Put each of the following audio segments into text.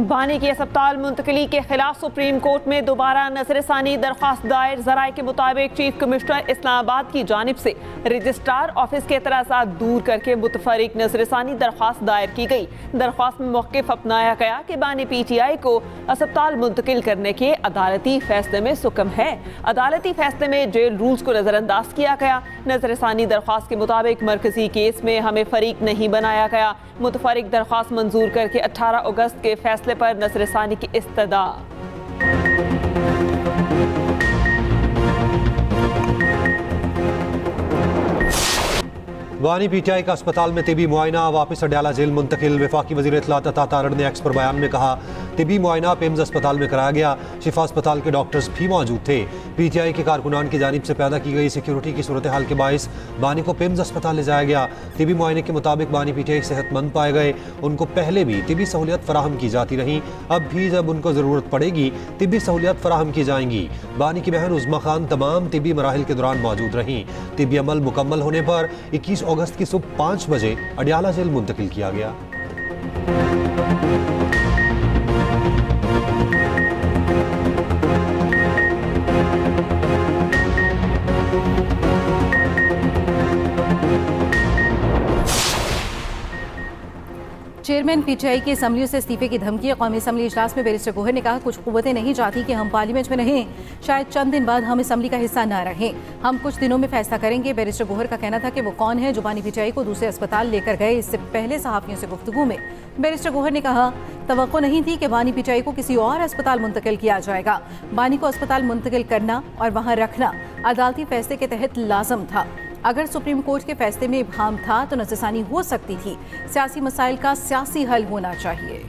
बानी की अस्पताल मुंतकिली के खिलाफ सुप्रीम कोर्ट में दोबारा नजरसानी दरख्वास्त दायर। जराए के मुताबिक चीफ कमिश्नर इस्लामाबाद की जानिब से रजिस्ट्रार ऑफिस के एतराज़ात दूर करके मुतफरिक नजरसानी दरख्वास्त दायर की गई। दरख्वास्त में मौक़िफ़ अपनाया गया कि बानी PTI को अस्पताल मुंतकिल करने के अदालती फैसले में सुकम है। अदालती फैसले में जेल रूल्स को नज़रअंदाज किया गया। नजरसानी दरख्वास्त के मुताबिक मरकजी केस में हमें फरीक नहीं बनाया गया। मुतफरिक दरख्वास्त मंजूर करके 18 अगस्त के फैसले पर नजरसानी की इस्तदा। बानी PTI का अस्पताल में तिबी मुआयना वापस अडयाला जेल मुंतकिल। वफाकी वज़ीर इत्तलात अता तारड़ ने एक्स पर बयान में कहा, तिबी मुआयना पिम्स अस्पताल में कराया गया। शिफा अस्पताल के डॉक्टर्स भी मौजूद थे। PTI के कारकुनान की जानिब से पैदा की गई सिक्योरिटी की सूरत हाल के बायस बानी को पिम्स अस्पताल ले जाया गया। तिबी मुआयने के मुताबिक बानी PTI सेहतमंद पाए गए। उनको पहले भी तिबी सहूलियत फराहम की जाती रही, अब भी जब उनको ज़रूरत पड़ेगी तिबी सहूलियत फराहम की जाएंगी। बानी की बहन उज़्मा खान तमाम तिबी मराहिल के दौरान मौजूद रहीं। तिबी अमल मुकम्मल होने पर 21 अगस्त की सुबह 5 बजे अडयाला जेल मुंतकिल किया गया। चेयरमैन PTI की असम्बलियों से इस्तीफे की धमकी। कौमी असम्बली इजलास में बैरिस्टर गोहर ने कहा, कुछ कुव्वतें नहीं चाहती कि हम पार्लियामेंट में रहें, शायद चंद दिन बाद हम असम्बली का हिस्सा ना रहें, हम कुछ दिनों में फैसला करेंगे। बैरिस्टर गोहर का कहना था कि वो कौन है जो बानी PTI को दूसरे अस्पताल लेकर गए। इससे पहले सहाफ़ियों से गुफ्तगू में बैरिस्टर गोहर ने कहा, तवक्को नहीं थी कि बानी PTI को किसी और अस्पताल मुंतकिल किया जाएगा। बानी को अस्पताल मुंतकिल करना और वहाँ रखना अदालती फैसले के तहत लाजम था। अगर सुप्रीम कोर्ट के फैसले में इब्हाम था तो नज़रसानी हो सकती थी। सियासी मसाइल का सियासी हल होना चाहिए।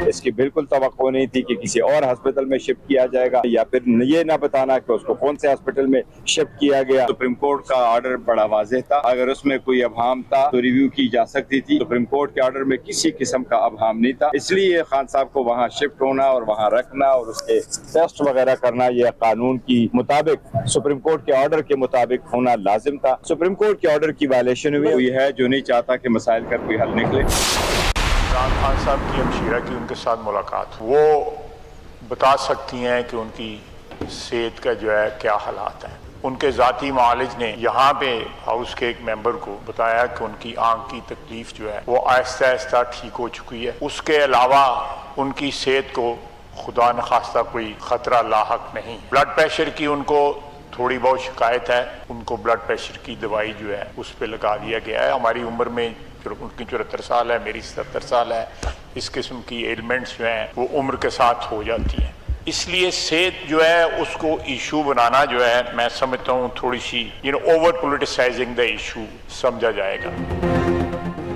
इसकी बिल्कुल तवक्को नहीं थी कि किसी और हॉस्पिटल में शिफ्ट किया जाएगा, या फिर ये ना बताना कि उसको कौन से हॉस्पिटल में शिफ्ट किया गया। सुप्रीम कोर्ट का ऑर्डर बड़ा वाज़ेह था, अगर उसमें कोई अभाम था तो रिव्यू की जा सकती थी। सुप्रीम कोर्ट के ऑर्डर में किसी किस्म का अभाम नहीं था, इसलिए खान साहब को वहाँ शिफ्ट होना और वहाँ रखना और उसके टेस्ट वगैरह करना यह कानून की मुताबिक सुप्रीम कोर्ट के ऑर्डर के मुताबिक होना लाजिम था। सुप्रीम कोर्ट के ऑर्डर की वायलेशन हुई है जो नहीं चाहता कि मसाइल का कोई हल निकले। इमरान खान साहब की हमशीरा की उनके साथ मुलाकात, वो बता सकती हैं कि उनकी सेहत का जो है क्या हालात हैं। उनके ज़ाती मालिज ने यहाँ पे हाउस के एक मेंबर को बताया कि उनकी आंख की तकलीफ जो है वो आहिस्ता आहिस्ता ठीक हो चुकी है। उसके अलावा उनकी सेहत को खुदा न खास्ता कोई ख़तरा लाहक नहीं। ब्लड प्रेशर की उनको थोड़ी बहुत शिकायत है, उनको ब्लड प्रेशर की दवाई जो है उस पर लगा दिया गया है। हमारी उम्र में उनकी 74 साल है, मेरी 77 साल है। इस किस्म की एलिमेंट्स जो हैं वो उम्र के साथ हो जाती हैं, इसलिए सेहत जो है उसको इशू बनाना जो है मैं समझता हूँ थोड़ी सी ओवर पोलिटिसाइजिंग द इशू समझा जाएगा।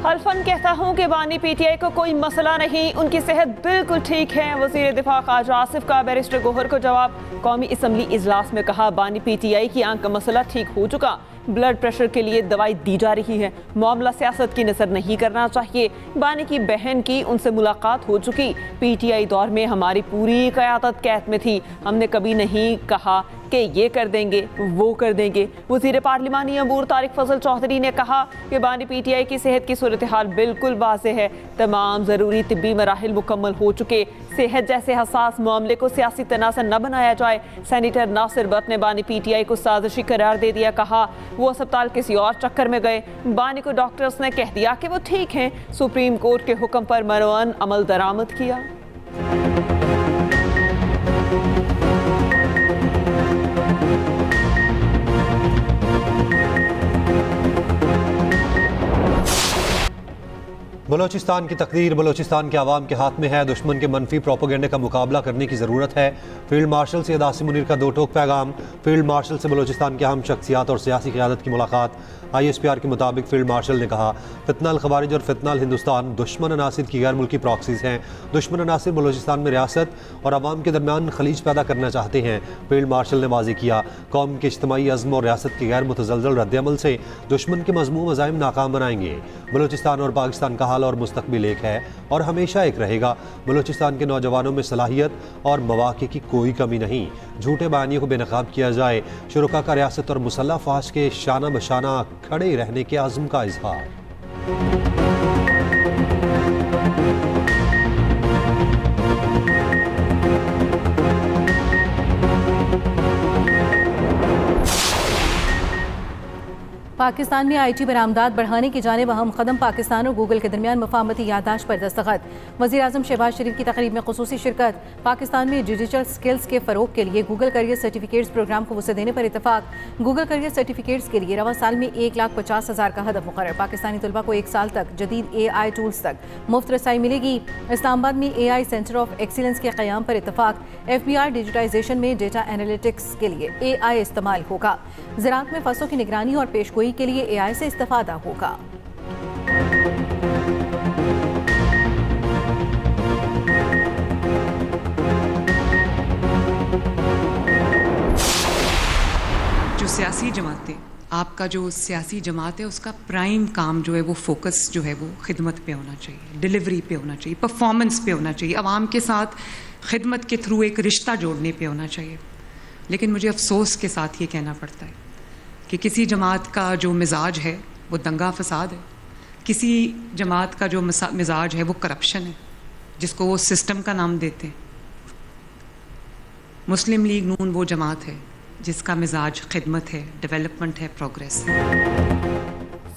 हल्फन कहता हूँ कि बानी PTI को कोई मसला नहीं, उनकी सेहत बिल्कुल ठीक है। वज़ीर दिफा ख्वाजा आसिफ का बैरिस्टर गोहर को जवाब। कौमी असम्बली इजलास में कहा, बानी PTI की आंख का मसला ठीक हो चुका, ब्लड प्रेशर के लिए दवाई दी जा रही है, मामला सियासत की नज़र नहीं करना चाहिए। बानी की बहन की उनसे मुलाकात हो चुकी। PTI दौर में हमारी पूरी क़यादत कैद में थी, हमने कभी नहीं कहा कि ये कर देंगे वो कर देंगे। वज़ीर पार्लिमानी अमूर तारिक फजल चौधरी ने कहा कि बानी PTI की सेहत की सूरत हाल बिल्कुल वाज़ेह है, तमाम ज़रूरी तिब्बी मराहिल मुकम्मल हो चुके। सेहत जैसे हसास मामले को सियासी तनाज़ुर न बनाया जाए। सेनेटर नासिर बट ने बानी PTI को साजिशी करार दे दिया, कहा वो अस्पताल किसी और चक्कर में गए। बानी को डॉक्टर्स ने कह दिया कि वो ठीक हैं। सुप्रीम कोर्ट के हुक्म पर मरवन अमल दरामद किया। बलोचिस्तान की तकदीर बलोचिस्तान के आवाम के हाथ में है। दुश्मन के मनफी प्रोपोगेंडे का मुकाबला करने की ज़रूरत है। फील्ड मार्शल सैयद आसिम मुनीर का दो टोक पैगाम। फील्ड मार्शल से बलोचिस्तान की अहम शख्सियात और सियासी क़यादत की मुलाकात। ISPR के मुताबिक फील्ड मार्शल ने कहा, फितनाल खवारिज और फितनाल हिंदुस्तान दुश्मन अनासिर की गैर मुल्की प्रॉक्सीज हैं। दुश्मन अनासिर बलोचिस्तान में रियासत और आवाम के दरमियान खलीज पैदा करना चाहते हैं। फील्ड मार्शल ने वाज़ेह किया, कौम के इज्तिमाई अज़्म और रियासत के गैर मुतज़लज़ल रद्द अमल से दुश्मन के मज़मूम अज़ाइम नाकाम बनाएंगे। बलोचिस्तान और पाकिस्तान का हाल और मुस्तकबिल एक है और हमेशा एक रहेगा। बलूचिस्तान के नौजवानों में सलाहियत और मौक़े की कोई कमी नहीं। झूठे बयानियों को बेनकाब किया जाए। शुरका का रियासत और मुसल्लह फ़ौज के शाना बशाना खड़े रहने के आज़म का इजहार। पाकिस्तान में IT बरामदात बढ़ाने की जानिब अहम कदम। पाकिस्तान और गूगल के दरमियान मफाहमती याददाश्त पर दस्तखत। वज़ीर आज़म शहबाज शरीफ की तकरीब में खुसूसी शिरकत। पाकिस्तान में डिजिटल स्किल्स के फ़रोग के लिए गूगल करियर सर्टिफिकेट्स प्रोग्राम को वसअत देने पर इतफाक। गूगल करियर सर्टिफिकेट्स के लिए रवा साल में 1,50,000 का हदफ मुकर्रर। पाकिस्तानी तलबा को 1 साल तक जदीद AI टूल्स तक मुफ्त रसाई मिलेगी। इस्लामाबाद में AI सेंटर ऑफ एक्सीलेंस के क़याम पर इतफाक। FBR डिजिटाइजेशन में डेटा एनालिटिक्स के लिए AI इस्तेमाल होगा। ज़राअत में फसलों की निगरानी और पेशगोई के लिए AI से इस्तेफादा होगा। जो सियासी जमातें, आपका जो सियासी जमात है उसका प्राइम काम जो है वो फोकस जो है वो खिदमत पे होना चाहिए, डिलीवरी पे होना चाहिए, परफॉर्मेंस पे होना चाहिए, आवाम के साथ खिदमत के थ्रू एक रिश्ता जोड़ने पे होना चाहिए। लेकिन मुझे अफसोस के साथ ये कहना पड़ता है कि किसी जमात का जो मिजाज है वो दंगा फसाद है, किसी जमात का जो मिजाज है वो करप्शन है, जिसको वो सिस्टम का नाम देते हैं। मुस्लिम लीग नून वो जमात है जिसका मिजाज खिदमत है, डेवलपमेंट है, प्रोग्रेस है।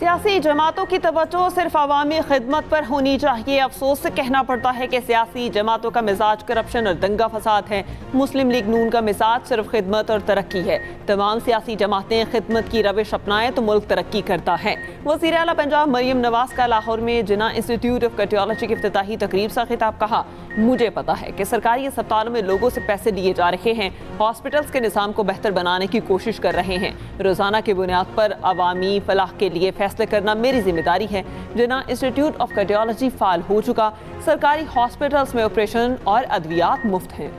सियासी जमातों की तवज्जो सिर्फ अवामी खिदमत पर होनी चाहिए। अफसोस से कहना पड़ता है कि सियासी जमातों का मिजाज करप्शन और दंगा फसाद है। मुस्लिम लीग नून का मिजाज सिर्फ खिदमत और तरक्की है। तमाम सियासी जमातें खिदमत की रविश अपनाएं तो मुल्क तरक्की करता है। वज़ीर आला पंजाब मरियम नवाज का लाहौर में जिन्ना इंस्टीट्यूट ऑफ कार्डियोलॉजी की इफ्तिताही तकरीब से खिताब। कहा, मुझे पता है कि सरकारी अस्पतालों में लोगों से पैसे लिए जा रहे हैं, हॉस्पिटल्स के निज़ाम को बेहतर बनाने की कोशिश कर रहे हैं। रोज़ाना की बुनियाद पर अवामी फलाह के लिए फैसले करना मेरी जिम्मेदारी है। जिन्ना इंस्टीट्यूट ऑफ कार्डियोलॉजी फाल हो चुका। सरकारी हॉस्पिटल्स में ऑपरेशन और अद्वियात मुफ्त हैं।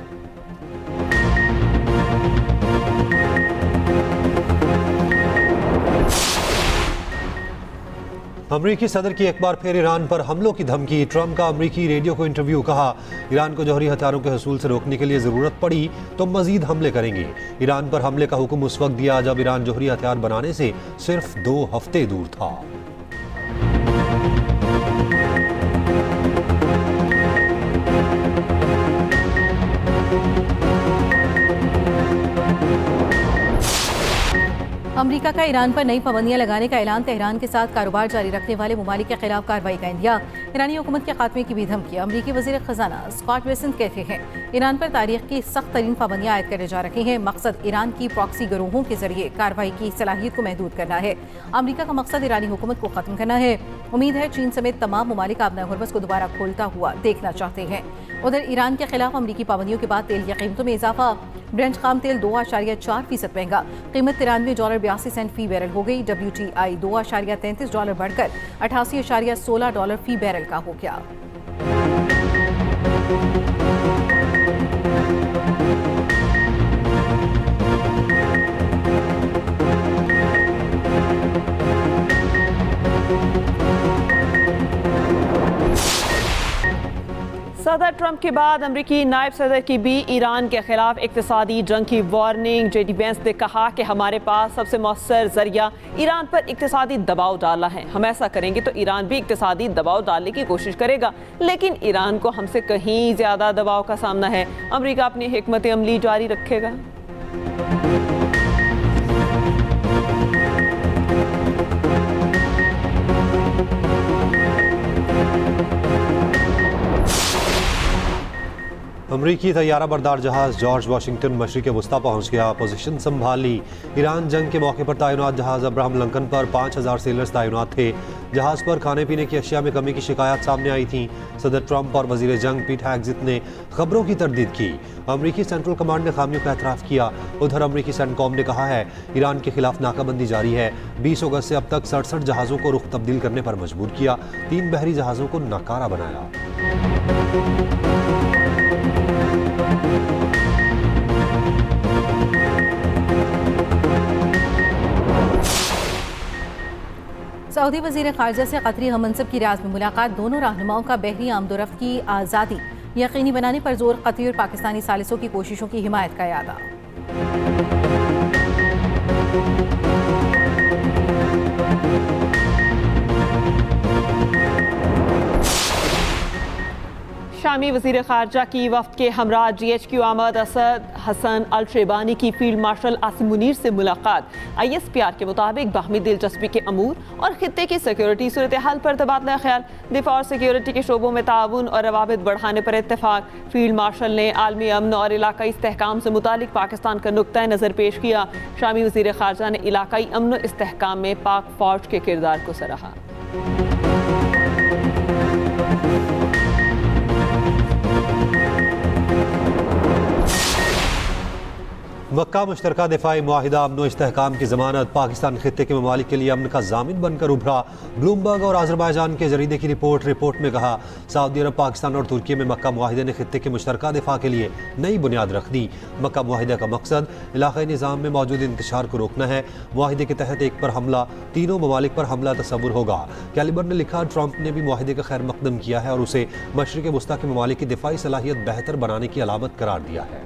अमरीकी सदर की एक बार फिर ईरान पर हमलों की धमकी। ट्रंप का अमरीकी रेडियो को इंटरव्यू। कहा, ईरान को जौहरी हथियारों के हसूल से रोकने के लिए ज़रूरत पड़ी तो मजीद हमले करेंगे। ईरान पर हमले का हुक्म उस वक्त दिया जब ईरान जौहरी हथियार बनाने से सिर्फ 2 हफ्ते दूर था। अमरीका का ईरान पर नई पाबंदियां लगाने का ऐलान। तेहरान के साथ कारोबार जारी रखने वाले ममालिक के खिलाफ कार्रवाई का इंदिया। ईरानी हुकूमत के खात्मे की भी धमकी। अमरीकी वज़ीर ख़जाना स्कॉट बेसेंट कहते हैं, ईरान पर तारीख की सख्त तरीन पाबंदियां आयद करे जा रही हैं। मकसद ईरान की प्रॉक्सी गिरोहों के जरिए कार्रवाई की सलाहियत को महदूद करना है। अमरीका का मकसद ईरानी हुकूमत को खत्म करना है। उम्मीद है चीन समेत तमाम ममालिक आबना हुर्मस को दोबारा खोलता हुआ देखना चाहते हैं। उधर ईरान के खिलाफ अमरीकी पाबंदियों के बाद तेल की कीमतों में इजाफा। ब्रेंट खाम तेल 2.4% महंगा, कीमत $93.82 फी बैरल हो गई। WTI $2.33 बढ़कर $88.16 फी बैरल का हो गया। सदर ट्रंप के बाद अमरीकी नायब सदर की भी ईरान के खिलाफ इक्तिसादी जंग की वार्निंग। JD वेंस ने कहा कि हमारे पास सबसे मौसर जरिया ईरान पर इक्तिसादी दबाव डालना है। हम ऐसा करेंगे तो ईरान भी इक्तिसादी दबाव डालने की कोशिश करेगा, लेकिन ईरान को हमसे कहीं ज़्यादा दबाव का सामना है। अमरीका अपनी हिकमत अमली जारी रखेगा। अमरीकी तैयारा बरदार जहाज जॉर्ज वाशिंगटन मशरिक़ वस्ता पहुँच गया, पोजीशन संभाली। ईरान जंग के मौके पर तैनात जहाज अब्राहम लिंकन पर 5000 सेलर्स तैनात थे। जहाज पर खाने पीने की अशिया में कमी की शिकायत सामने आई थी। सदर ट्रंप और वजीर जंग पीट हेगसेथ ने खबरों की तरदीद की। अमरीकी सेंट्रल कमांड ने खामियों का एतराफ़ किया। उधर अमरीकी सेंटकॉम ने कहा है ईरान के खिलाफ नाकाबंदी जारी है। 20 अगस्त से अब तक 67 जहाज़ों को रुख तब्दील करने पर मजबूर किया। 3 बहरी जहाज़ों को नाकारा बनाया। सऊदी वज़ीर ख़ारजा से कतरी हममनसब की रियाद में मुलाकात। दोनों रहनुमाओं का बहरी आमदोरफ्त की आज़ादी यकीनी बनाने पर जोर। कतरी और पाकिस्तानी सालिसों की कोशिशों की हिमायत का यादा। शामी वज़ीर ख़ारजा की वफ़द के हमरा GHQ आमद असद हसन अल शेबानी की फील्ड मार्शल आसिम मुनीर से मुलाकात। ISPR के मुताबिक बाहमी दिलचस्पी के अमूर और खित्ते की सिक्योरिटी सूरत हाल पर तबादला ख्याल। दिफा और सिक्योरिटी के शोबों में ताउन और रवाबित बढ़ाने पर इत्तेफाक। फील्ड मार्शल ने आलमी अमन और इलाकाई इस्तेहकाम से मुतालिक पाकिस्तान का नुक्ता नज़र पेश किया। शामी वज़ीर ख़ारजा ने इलाकाई अमन और इस्तेहकाम में पाक फ़ौज के किरदार को सराहा। मक्का मुश्तरका दिफाई मुआहिदा अमन इस्तेहकाम की ज़मानत। पाकिस्तान खित्ते के ममालिक के लिए अमन का जामिन बनकर उभरा। ब्लूमबर्ग और आज़रबाईजान के जरीदे की रिपोर्ट में कहा, सऊदी अरब, पाकिस्तान और तुर्की में मक्का मुआहिदे ने खित्ते के मुश्तरका दिफा के लिए नई बुनियाद रख दी। मक्का मुआहिदे का मकसद इलाक़ाई निज़ाम में मौजूद इंतशार को रोकना है। मुआहिदे के तहत एक पर हमला, तीनों ममालिक पर हमला तस्वुर होगा। कैलिबर ने लिखा, ट्रंप ने भी मुआहिदे का खैर मकदम किया है और उसे मशरिक़ वस्ता के ममालिक की दिफाई सलाहियत बेहतर बनाने की अलामत करार दिया है।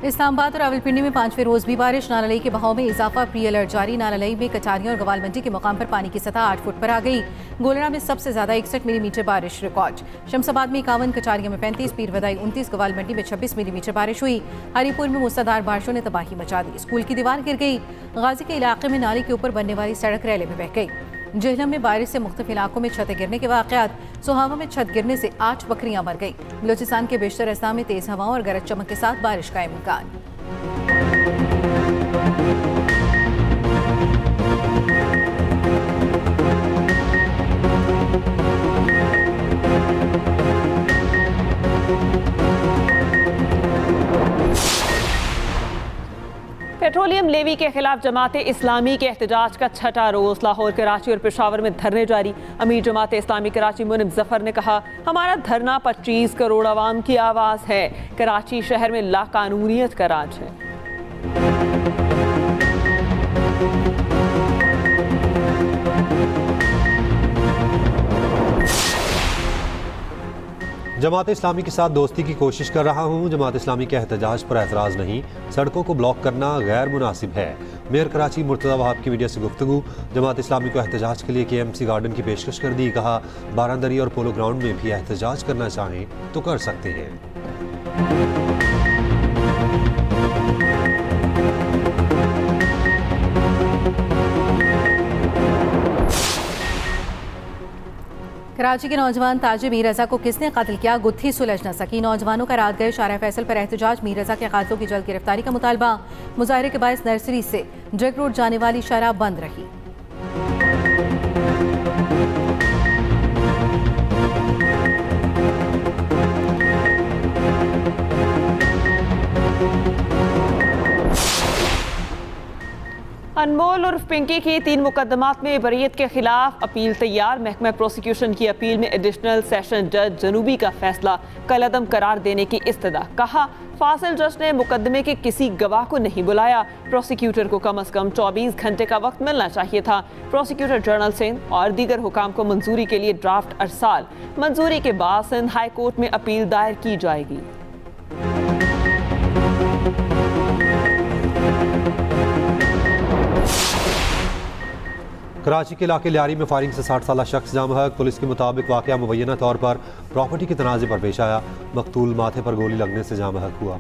इस्लामाबाद और रावलपिंडी में 5वें रोज भी बारिश। नालालई के बहाव में इजाफा, प्री अलर्ट जारी। नालालई में कटारिया और गवाल मंडी के मुकाम पर पानी की सतह 8 फुट पर आ गई। गोलरा में सबसे ज्यादा 61 मिलीमीटर बारिश रिकॉर्ड। शमसाबाद में 51, कटारिया में 35, पीरवदाई 29, गवाल मंडी में 26 मिलीमीटर बारिश हुई। हरीपुर में मूसलाधार बारिशों ने तबाही मचा दी। स्कूल की दीवार गिर गई। गाजी के इलाके में नाले के ऊपर बनने वाली सड़क रैले में बह गई। जेहलम में बारिश से मुख्तलिफ इलाकों में छतें गिरने के वाक़यात। सोहावा में छत गिरने से 8 बकरियां मर गई। बलूचिस्तान के बेशतर अजला में तेज हवाओं और गरज चमक के साथ बारिश का इम्कान। पेट्रोलियम लेवी के खिलाफ जमात इस्लामी के एहतजाज का छठा रोज। लाहौर, कराची और पेशावर में धरने जारी। अमीर जमात इस्लामी कराची मुनिब जफर ने कहा, हमारा धरना 25 करोड़ आवाम की आवाज़ है। कराची शहर में लाकानूनियत का राज है। जमात इस्लामी के साथ दोस्ती की कोशिश कर रहा हूँ। जमात इस्लामी के एहतजाज पर एतराज़ नहीं, सड़कों को ब्लॉक करना गैर मुनासिब है। मेयर कराची मुर्तज़ा वहाब की मीडिया से गुफ्तगू। जमात इस्लामी को एहतजाज के लिए KMC गार्डन की पेशकश कर दी। कहा, बारादरी और पोलो ग्राउंड में भी एहतजाज करना चाहें तो कर सकते हैं। कराची के नौजवान ताजिर मीर रजा को किसने कत्ल किया, गुत्थी सुलझ न सकी। नौजवानों का रात गए शारा फैसल पर एहतजाज। मीर रजा के कातिलों की जल्द गिरफ्तारी का मुतालबा। मुजाहरे के बायस नर्सरी से जग रोड जाने वाली शराह बंद रही। अनमोल उर्फ पिंकी की 3 मुकदमात में बरीयत के खिलाफ अपील तैयार। महकमा प्रोसिक्यूशन की अपील में एडिशनल सेशन जज जनूबी का फैसला कलअदम करार देने की इस्तदा। कहा, फासिल जज ने मुकदमे के किसी गवाह को नहीं बुलाया। प्रोसिक्यूटर को कम अज कम 24 घंटे का वक्त मिलना चाहिए था। प्रोसिक्यूटर जनरल सिंध और दीगर हुकाम को मंजूरी के लिए ड्राफ्ट अरसाल। मंजूरी के बाद सिंध हाई कोर्ट में अपील दायर की जाएगी। कराची के इलाके लियारी में फायरिंग से 60 साला शख्स जामहक। पुलिस के मुताबिक वाक़या मुबैना तौर पर प्रॉपर्टी के तनाज़े पर पेश आया। मकतूल माथे पर गोली लगने से जामहक हुआ।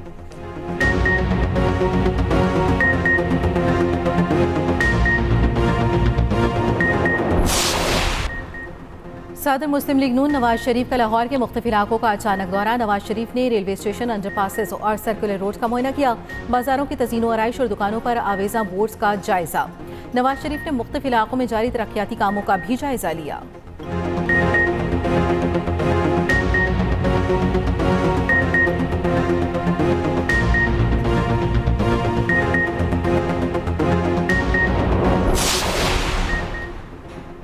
सदर मुस्लिम लीग नून नवाज शरीफ का लाहौर के मुख्तलिफ इलाकों का अचानक दौरा। नवाज शरीफ ने रेलवे स्टेशन, अंडरपासेस और सर्कुलर रोड का मुआयना किया। बाजारों की तज़ीनो आराइश और दुकानों पर आवेजा बोर्ड्स का जायजा। नवाज शरीफ ने मुख्तलिफ इलाकों में जारी तरक्याती कामों का भी जायजा लिया।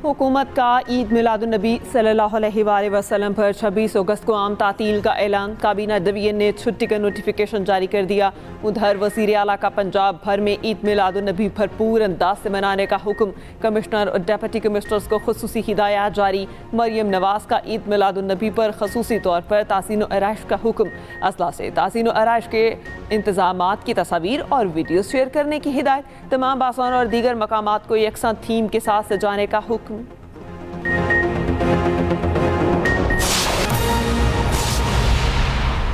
हुकूमत का ईद मिलादुन्नबी सल्लल्लाहु अलैहि वसल्लम पर 26 अगस्त को आम तातील का ऐलान। काबीना डिवीजन ने छुट्टी का नोटिफिकेशन जारी कर दिया। उधर वज़ीर आला का पंजाब भर में ईद मिलादुन्नबी भरपूर अंदाज से मनाने का हुक्म। कमिश्नर और डिप्टी कमिश्नर्स को खुसूसी हिदायत जारी। मरियम नवाज का ईद मिलादुन्नबी पर खसूसी तौर पर ताज़ीन आराइश का हुक्म। अजला से ताज़ीन आराइश के इंतज़ामात की तस्वीर और वीडियो शेयर करने की हिदायत। तमाम बाज़ारों और दीगर मकामात को यकसा थीम के साथ सजाने का हुक्म।